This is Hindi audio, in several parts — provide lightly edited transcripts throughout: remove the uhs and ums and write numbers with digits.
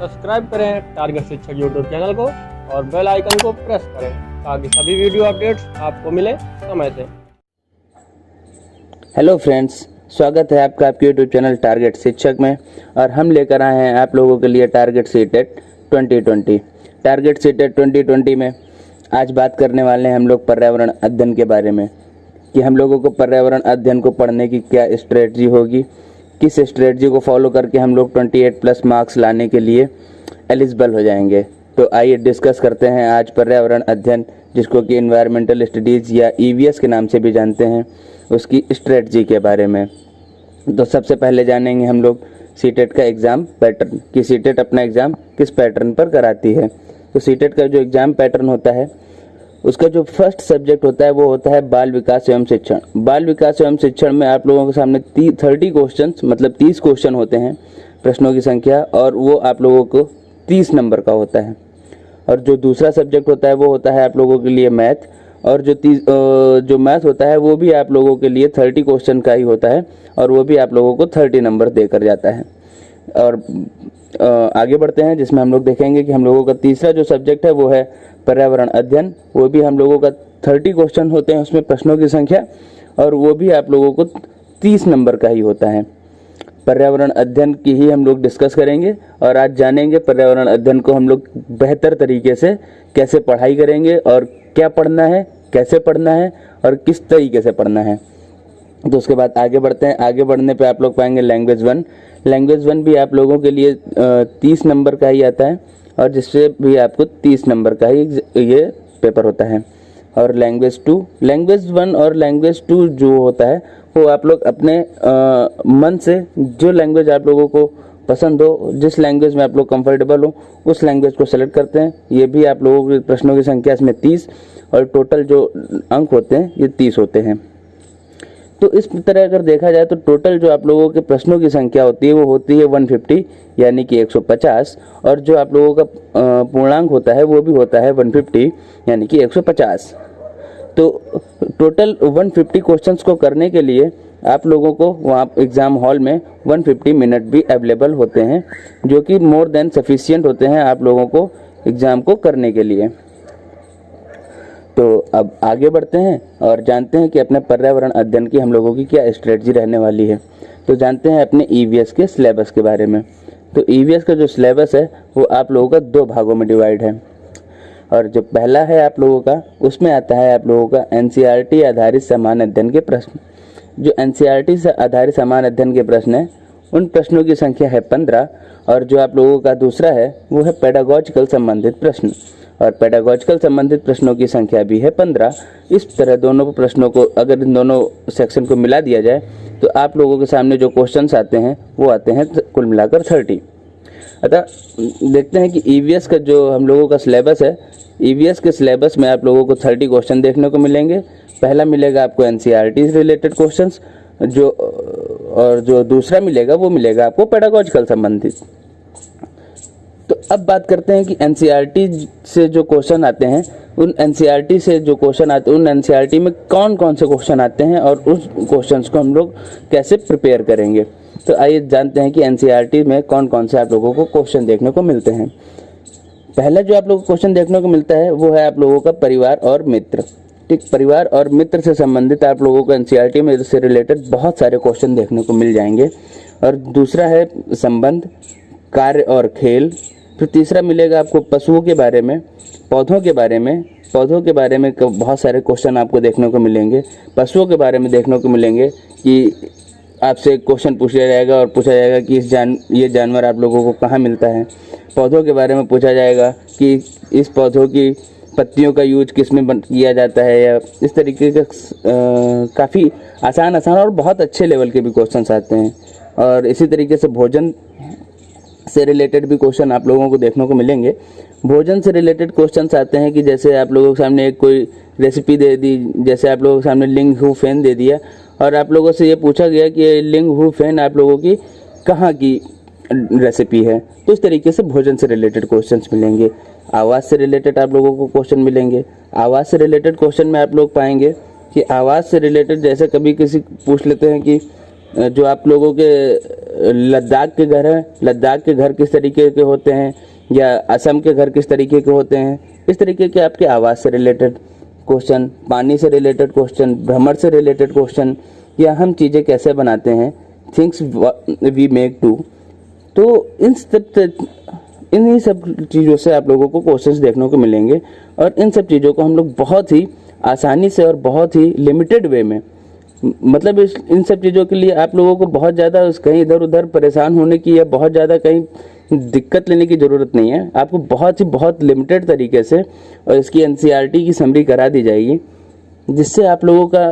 सब्सक्राइब करें टारगेट शिक्षक यूट्यूब चैनल को और बेल आइकन को प्रेस करें ताकि सभी वीडियो अपडेट्स आपको मिले समय से। हेलो फ्रेंड्स, स्वागत है आपका आपके यूट्यूब चैनल टारगेट शिक्षक में। और हम लेकर आए हैं आप लोगों के लिए टारगेट सीटेट 2020। टारगेट सीटेट 2020 में आज बात करने वाले हैं हम लोग पर्यावरण अध्ययन के बारे में कि हम लोगों को पर्यावरण अध्ययन को पढ़ने की क्या स्ट्रेटजी होगी, किस स्ट्रेटजी को फॉलो करके हम लोग 28+ मार्क्स लाने के लिए एलिजिबल हो जाएंगे। तो आइए डिस्कस करते हैं आज पर्यावरण अध्ययन, जिसको कि एनवायरमेंटल स्टडीज़ या EVS के नाम से भी जानते हैं, उसकी स्ट्रेटजी के बारे में। तो सबसे पहले जानेंगे हम लोग सीटेट का एग्ज़ाम पैटर्न कि सीटेट अपना एग्ज़ाम किस पैटर्न पर कराती है। तो सीटेट का जो एग्ज़ाम पैटर्न होता है, उसका जो फर्स्ट सब्जेक्ट होता है वो होता है बाल विकास एवं शिक्षण। बाल विकास एवं शिक्षण में आप लोगों के सामने 30 क्वेश्चन मतलब 30 क्वेश्चन होते हैं, प्रश्नों की संख्या, और वो आप लोगों को 30 नंबर का होता है। और जो दूसरा सब्जेक्ट होता है वो होता है आप लोगों के लिए मैथ, और जो मैथ होता है वो भी आप लोगों के लिए 30 क्वेश्चन का ही होता है, और वो भी आप लोगों को 30 नंबर देकर जाता है। और आगे बढ़ते हैं, जिसमें हम लोग देखेंगे कि हम लोगों का तीसरा जो सब्जेक्ट है वो है पर्यावरण अध्ययन। वो भी हम लोगों का 30 क्वेश्चन होते हैं उसमें प्रश्नों की संख्या, और वो भी आप लोगों को 30 नंबर का ही होता है। पर्यावरण अध्ययन की ही हम लोग डिस्कस करेंगे और आज जानेंगे पर्यावरण अध्ययन को हम लोग बेहतर तरीके से कैसे पढ़ाई करेंगे और क्या पढ़ना है, कैसे पढ़ना है और किस तरीके से पढ़ना है। तो उसके बाद आगे बढ़ते हैं। आगे बढ़ने पे आप लोग पाएंगे लैंग्वेज 1। लैंग्वेज 1 भी आप लोगों के लिए 30 नंबर का ही आता है, और जिससे भी आपको 30 नंबर का ही ये पेपर होता है। और लैंग्वेज 1 और लैंग्वेज 2 जो होता है वो आप लोग अपने मन से जो लैंग्वेज आप लोगों को पसंद हो, जिस लैंग्वेज में आप लोग कंफर्टेबल हो, उस लैंग्वेज को सेलेक्ट करते हैं। ये भी आप लोगों की प्रश्नों की संख्या इसमें 30 और टोटल जो अंक होते हैं ये 30 होते हैं। तो इस तरह अगर देखा जाए तो टोटल जो आप लोगों के प्रश्नों की संख्या होती है वो होती है 150 यानी कि 150, और जो आप लोगों का पूर्णांक होता है वो भी होता है 150 यानी कि 150। तो टोटल 150 क्वेश्चंस को करने के लिए आप लोगों को वहाँ एग्ज़ाम हॉल में 150 मिनट भी अवेलेबल होते हैं, जो कि मोर देन सफिशिएंट होते हैं आप लोगों को एग्ज़ाम को करने के लिए। तो अब आगे बढ़ते हैं और जानते हैं कि अपने पर्यावरण अध्ययन की हम लोगों की क्या स्ट्रेटजी रहने वाली है। तो जानते हैं अपने EVS के सिलेबस के बारे में। तो EVS का जो सिलेबस है वो आप लोगों का 2 भागों में डिवाइड है, और जो पहला है आप लोगों का, उसमें आता है आप लोगों का NCERT आधारित समान अध्ययन के प्रश्न। जो NCERT से आधारित समान अध्ययन के प्रश्न है उन प्रश्नों की संख्या है 15, और जो आप लोगों का दूसरा है वो है पेडागॉजिकल संबंधित प्रश्न, और पेडागॉजिकल संबंधित प्रश्नों की संख्या भी है 15। इस तरह दोनों प्रश्नों को अगर इन दोनों सेक्शन को मिला दिया जाए तो आप लोगों के सामने जो क्वेश्चंस आते हैं वो आते हैं कुल मिलाकर 30। अतः देखते हैं कि EVS का जो हम लोगों का सिलेबस है, EVS के सिलेबस में आप लोगों को 30 क्वेश्चन देखने को मिलेंगे। पहला मिलेगा आपको NCERT से रिलेटेड क्वेश्चंस, और जो दूसरा मिलेगा वो मिलेगा आपको पेडागॉजिकल संबंधित। तो अब बात करते हैं कि NCERT से जो क्वेश्चन आते हैं उन NCERT में कौन कौन से क्वेश्चन आते हैं और उस क्वेश्चंस को हम लोग कैसे प्रिपेयर करेंगे। तो आइए जानते हैं कि NCERT में कौन कौन से आप लोगों को क्वेश्चन देखने को मिलते हैं। पहला जो आप लोगों को क्वेश्चन देखने को मिलता है वो है आप लोगों का परिवार और मित्र। ठीक, परिवार और मित्र से संबंधित आप लोगों को NCERT में से रिलेटेड बहुत सारे क्वेश्चन देखने को मिल जाएंगे। और दूसरा है संबंध, कार्य और खेल। फिर तीसरा मिलेगा आपको पशुओं के बारे में, पौधों के बारे में बहुत सारे क्वेश्चन आपको देखने को मिलेंगे। पशुओं के बारे में देखने को मिलेंगे कि आपसे क्वेश्चन पूछा जाएगा और पूछा जाएगा कि ये जानवर आप लोगों को कहाँ मिलता है। पौधों के बारे में पूछा जाएगा कि इस पौधों की पत्तियों का यूज किस में किया जाता है, या इस तरीके के काफ़ी आसान और बहुत अच्छे लेवल के भी क्वेश्चंस आते हैं। और इसी तरीके से भोजन से रिलेटेड भी क्वेश्चन आप लोगों को देखने को मिलेंगे। भोजन से रिलेटेड क्वेश्चंस आते हैं कि जैसे आप लोगों के सामने एक कोई रेसिपी दे दी, जैसे आप लोगों के सामने लिंग हु फेन दे दिया और आप लोगों से ये पूछा गया कि लिंग हु फेन आप लोगों की कहाँ की रेसिपी है। तो इस तरीके से भोजन से रिलेटेड क्वेश्चंस मिलेंगे। आवाज़ से रिलेटेड आप लोगों को क्वेश्चन मिलेंगे। आवाज़ से रिलेटेड क्वेश्चन में आप लोग पाएंगे कि आवाज़ से रिलेटेड जैसे कभी किसी पूछ लेते हैं कि जो आप लोगों के लद्दाख के घर हैं, लद्दाख के घर किस तरीके के होते हैं, या असम के घर किस तरीके के होते हैं, इस तरीके के आपके आवाज़ से रिलेटेड क्वेश्चन, पानी से रिलेटेड क्वेश्चन, भ्रमण से रिलेटेड क्वेश्चन, या हम चीज़ें कैसे बनाते हैं, थिंग्स वी मेक डू। तो इन्हीं सब चीज़ों से आप लोगों को क्वेश्चंस देखने को मिलेंगे, और इन सब चीज़ों को हम लोग बहुत ही आसानी से और बहुत ही लिमिटेड वे में, मतलब इन सब चीज़ों के लिए आप लोगों को बहुत ज़्यादा कहीं इधर उधर परेशान होने की या बहुत ज़्यादा कहीं दिक्कत लेने की ज़रूरत नहीं है। आपको बहुत लिमिटेड तरीके से और इसकी एनसीईआरटी की समरी करा दी जाएगी, जिससे आप लोगों का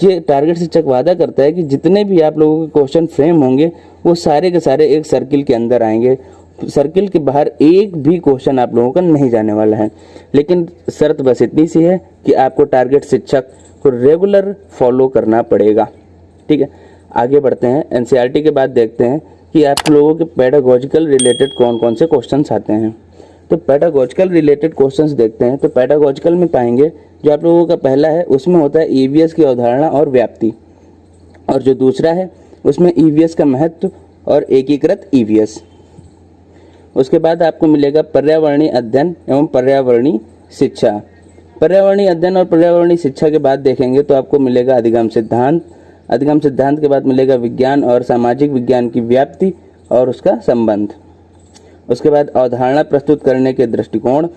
ये टारगेट शिक्षक वादा करता है कि जितने भी आप लोगों के क्वेश्चन फ्रेम होंगे वो सारे के सारे एक सर्किल के अंदर आएंगे। सर्किल के बाहर एक भी क्वेश्चन आप लोगों का नहीं जाने वाला है। लेकिन शर्त बस इतनी सी है कि आपको टारगेट शिक्षक को रेगुलर फॉलो करना पड़ेगा। ठीक है, आगे बढ़ते हैं। एनसीईआरटी के बाद देखते हैं कि आप लोगों के पेडागोजिकल रिलेटेड कौन कौन से क्वेश्चंस आते हैं। तो पेडागोजिकल रिलेटेड क्वेश्चंस देखते हैं। तो पेडागोजिकल में पाएंगे जो आप लोगों का पहला है उसमें होता है ईवीएस की अवधारणा और व्याप्ति, और जो दूसरा है उसमें ईवीएस का महत्व और एकीकृत ईवीएस। उसके बाद आपको मिलेगा पर्यावरणीय अध्ययन एवं पर्यावरणीय शिक्षा। पर्यावरणीय अध्ययन और पर्यावरणीय शिक्षा के बाद देखेंगे तो आपको मिलेगा अधिगम सिद्धांत। अधिगम सिद्धांत के बाद मिलेगा विज्ञान और सामाजिक विज्ञान की व्याप्ति और उसका संबंध। उसके बाद अवधारणा प्रस्तुत करने के दृष्टिकोण,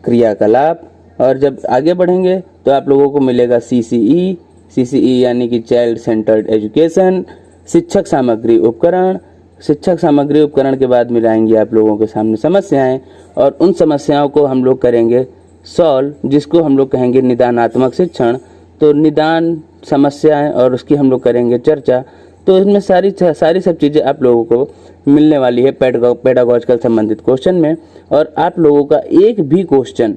क्रियाकलाप, और जब आगे बढ़ेंगे तो आप लोगों को मिलेगा सीसीई यानी कि चाइल्ड सेंटर्ड एजुकेशन, शिक्षक सामग्री उपकरण। शिक्षक सामग्री उपकरण के बाद मिलाएंगे आप लोगों के सामने समस्याएं, और उन समस्याओं को हम लोग करेंगे सॉल्व, जिसको हम लोग कहेंगे निदानात्मक शिक्षण। तो निदान, समस्याएं और उसकी हम लोग करेंगे चर्चा। तो इसमें सारी सब चीज़ें आप लोगों को मिलने वाली है पेडागोजिकल संबंधित क्वेश्चन में। और आप लोगों का एक भी क्वेश्चन,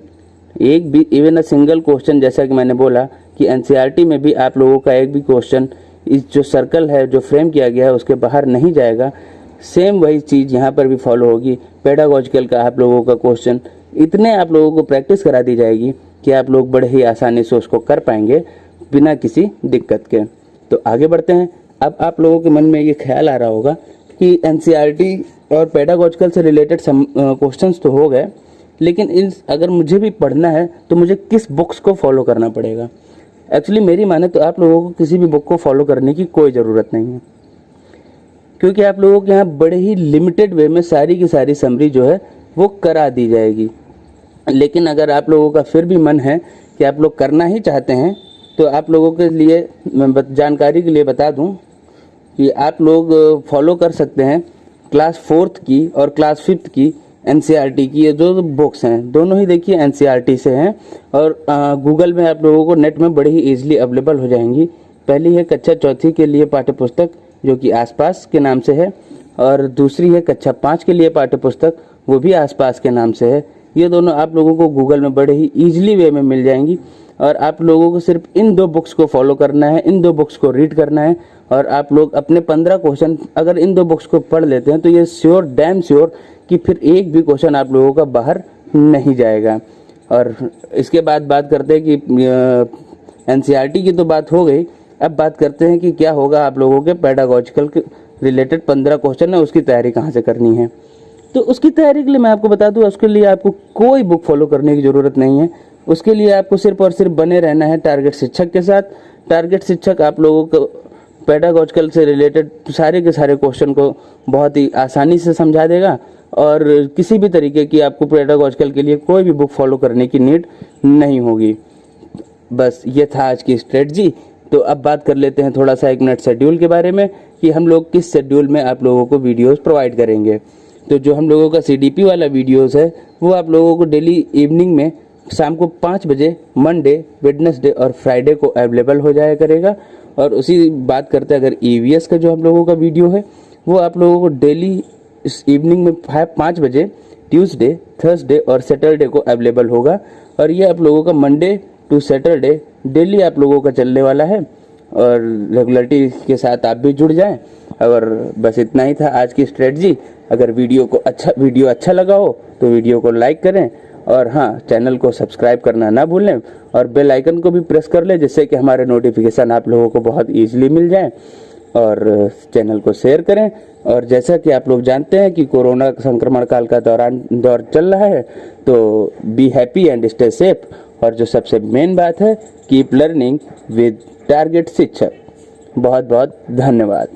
एक भी इवन अ सिंगल क्वेश्चन, जैसा कि मैंने बोला कि एनसीईआरटी में भी आप लोगों का एक भी क्वेश्चन इस जो सर्कल है जो फ्रेम किया गया है उसके बाहर नहीं जाएगा। सेम वही चीज़ यहाँ पर भी फॉलो होगी। पेडागोजिकल का आप लोगों का क्वेश्चन इतने आप लोगों को प्रैक्टिस करा दी जाएगी कि आप लोग बड़े ही आसानी से उसको कर पाएंगे बिना किसी दिक्कत के। तो आगे बढ़ते हैं। अब आप लोगों के मन में ये ख्याल आ रहा होगा कि एनसीईआरटी और पेडागोजिकल से रिलेटेड क्वेश्चंस तो हो गए, लेकिन अगर मुझे भी पढ़ना है तो मुझे किस बुक्स को फॉलो करना पड़ेगा। एक्चुअली मेरी माने तो आप लोगों को किसी भी बुक को फॉलो करने की कोई ज़रूरत नहीं है, क्योंकि आप लोगों के यहाँ बड़े ही लिमिटेड वे में सारी की सारी समरी जो है वो करा दी जाएगी। लेकिन अगर आप लोगों का फिर भी मन है कि आप लोग करना ही चाहते हैं तो आप लोगों के लिए मैं जानकारी के लिए बता दूं कि आप लोग फॉलो कर सकते हैं क्लास 4th की और क्लास 5th की एनसीईआरटी की ये जो बुक्स हैं, दोनों ही देखिए एनसीईआरटी से हैं और गूगल में आप लोगों को नेट में बड़ी ही ईजिली अवेलेबल हो जाएंगी। पहली है कक्षा 4th के लिए पाठ्य पुस्तक जो कि आसपास के नाम से है, और दूसरी है कक्षा 5 के लिए पाठ्य पुस्तक, वो भी आसपास के नाम से है। ये दोनों आप लोगों को गूगल में बड़े ही ईजिली वे में मिल जाएंगी, और आप लोगों को सिर्फ इन 2 बुक्स को फॉलो करना है, इन 2 बुक्स को रीड करना है, और आप लोग अपने 15 क्वेश्चन अगर इन 2 बुक्स को पढ़ लेते हैं तो ये श्योर डैम श्योर कि फिर एक भी क्वेश्चन आप लोगों का बाहर नहीं जाएगा। और इसके बाद बात करते हैं कि एनसीईआरटी की तो बात हो गई, अब बात करते हैं कि क्या होगा आप लोगों के पेडागोजिकल के रिलेटेड 15 क्वेश्चन है उसकी तैयारी कहाँ से करनी है। तो उसकी तैयारी के लिए मैं आपको बता दूं, उसके लिए आपको कोई बुक फॉलो करने की ज़रूरत नहीं है। उसके लिए आपको सिर्फ और सिर्फ बने रहना है टारगेट शिक्षक के साथ। टारगेट शिक्षक आप लोगों को पेडागोजिकल से रिलेटेड सारे के सारे क्वेश्चन को बहुत ही आसानी से समझा देगा, और किसी भी तरीके की आपको पेडागोजिकल के लिए कोई भी बुक फॉलो करने की नीड नहीं होगी। बस ये था आज की स्ट्रेटजी। तो अब बात कर लेते हैं थोड़ा सा 1 मिनट शेड्यूल के बारे में कि हम लोग किस शेड्यूल में आप लोगों को वीडियोस प्रोवाइड करेंगे। तो जो हम लोगों का सीडीपी वाला वीडियोस है वो आप लोगों को डेली इवनिंग में शाम को 5 बजे मंडे, वेडनेसडे और फ्राइडे को अवेलेबल हो जाया करेगा। और उसी बात करते हैं अगर ईवीएस का जो हम लोगों का वीडियो है वो आप लोगों को डेली इस इवनिंग में 5 बजे ट्यूसडे, थर्सडे और सैटरडे को अवेलेबल होगा। और ये आप लोगों का मंडे टू सैटरडे डेली आप लोगों का चलने वाला है, और रेगुलरिटी के साथ आप भी जुड़ जाएं। और बस इतना ही था आज की स्ट्रेटजी। अगर वीडियो अच्छा लगा हो तो वीडियो को लाइक करें, और हाँ, चैनल को सब्सक्राइब करना ना भूलें, और बेल आइकन को भी प्रेस कर लें जिससे कि हमारे नोटिफिकेशन आप लोगों को बहुत ईजिली मिल जाए। और चैनल को शेयर करें। और जैसा कि आप लोग जानते हैं कि कोरोना संक्रमण काल का दौर चल रहा है, तो be happy and stay safe. और जो सबसे मेन बात है, कीप लर्निंग विद टारगेट शिक्षक। बहुत बहुत धन्यवाद।